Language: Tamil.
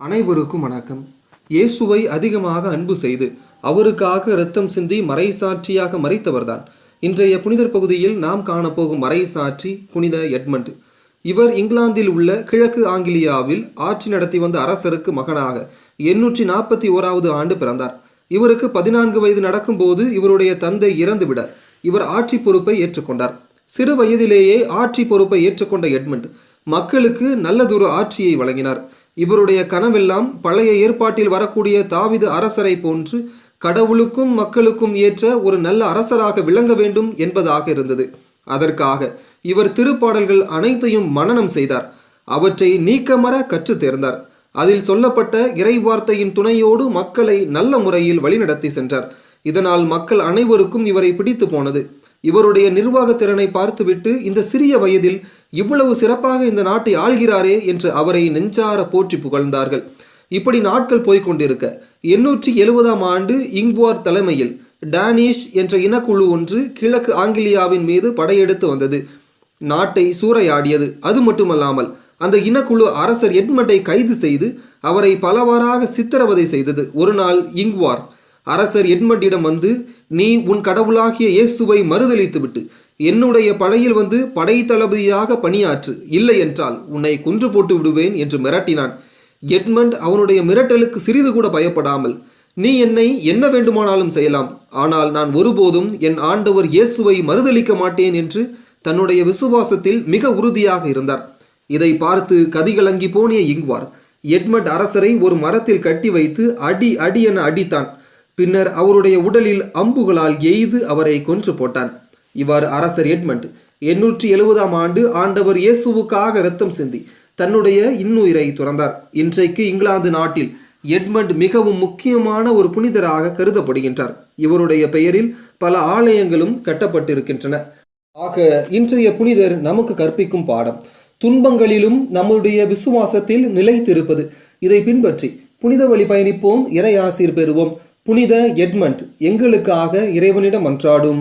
அனைவருக்கும் வணக்கம். இயேசுவை அதிகமாக அன்பு செய்து அவருக்காக இரத்தம் சிந்தி மறைசாட்சியாக மறைத்தவர்தான் இன்றைய புனிதர் பகுதியில் நாம் காணப்போகும் மறைசாட்சி புனித எட்மண்ட். இவர் இங்கிலாந்தில் உள்ள கிழக்கு ஆங்கிலியாவில் ஆட்சி நடத்தி வந்த அரசருக்கு மகனாக 841வது ஆண்டு பிறந்தார். இவருக்கு 14 வயது நடக்கும்போது இவருடைய தந்தை இறந்துவிட இவர் ஆட்சி பொறுப்பை ஏற்றுக்கொண்டார். சிறு வயதிலேயே ஆட்சி பொறுப்பை ஏற்றுக்கொண்ட எட்மண்ட் மக்களுக்கு நல்லதொரு ஆட்சியை வழங்கினார். இவருடைய கனவெல்லாம் பழைய ஏற்பாட்டில் வரக்கூடிய தாவீது அரசரை போன்று கடவுளுக்கும் மக்களுக்கும் ஏற்ற ஒரு நல்ல அரசராக விளங்க வேண்டும் என்பதாக இருந்தது. அதற்காக இவர் திருப்பாடல்கள் அனைத்தையும் மனனம் செய்தார். அவற்றை நீக்கமற கற்று தேர்ந்தார். அதில் சொல்லப்பட்ட இறைவார்த்தையின் துணையோடு மக்களை நல்ல முறையில் வழிநடத்தி சென்றார். இதனால் மக்கள் அனைவருக்கும் இவரை பிடித்து போனது. இவருடைய நிர்வாக திறனை பார்த்துவிட்டு இந்த சிறிய வயதில் இவ்வளவு சிறப்பாக இந்த நாட்டை ஆள்கிறாரே என்று அவரை நெஞ்சார போற்றி புகழ்ந்தார்கள். இப்படி நாட்கள் போய்கொண்டிருக்க 870ஆம் ஆண்டு இங்வார் தலைமையில் டானிஷ் என்ற இனக்குழு ஒன்று கிழக்கு ஆங்கிலியாவின் மீது படையெடுத்து வந்தது. நாட்டை சூறையாடியது. அது மட்டுமல்லாமல் அந்த இனக்குழு அரசர் எட்மண்டை கைது செய்து அவரை பலவாறாக சித்திரவதை செய்தது. ஒரு நாள் இங்வார் அரசர் எட்மண்டிடம் வந்து, நீ உன் கடவுளாகிய இயேசுவை மறுதளித்துவிட்டு என்னுடைய படையில் வந்து படை தளபதியாக பணியாற்று, இல்லை என்றால் உன்னை கொன்று போட்டு விடுவேன் என்று மிரட்டினான். எட்மண்ட் அவனுடைய மிரட்டலுக்கு சிறிது கூட பயப்படாமல், நீ என்னை என்ன வேண்டுமானாலும் செய்யலாம், ஆனால் நான் ஒருபோதும் என் ஆண்டவர் இயேசுவை மறுதளிக்க மாட்டேன் என்று தன்னுடைய விசுவாசத்தில் மிக உறுதியாக இருந்தார். இதை பார்த்து கதிகலங்கி போனிய இங்வார் எட்மண்ட் அரசரை ஒரு மரத்தில் கட்டி வைத்து அடி அடி என அடித்தான். பின்னர் அவருடைய உடலில் அம்புகளால் எய்து அவரை கொன்று போட்டான். இவ்வாறு அரசர் எட்மண்ட் 870ஆம் ஆண்டு ஆண்டவர் இயேசுவுக்காக இரத்தம் சிந்தி தன்னுடைய இன்னுயிரை துறந்தார். இன்றைக்கு இங்கிலாந்து நாட்டில் எட்மண்ட் மிகவும் முக்கியமான ஒரு புனிதராக கருதப்படுகின்றார். இவருடைய பெயரில் பல ஆலயங்களும் கட்டப்பட்டிருக்கின்றன. ஆக இன்றைய புனிதர் நமக்கு கற்பிக்கும் பாடம், துன்பங்களிலும் நம்முடைய விசுவாசத்தில் நிலைத்திருப்பது. இதை பின்பற்றி புனித வழி பயணிப்போம், இறை ஆசீர் பெறுவோம். புனித எட்மண்ட் எங்களுக்காக இறைவனிடம் மன்றாடும்.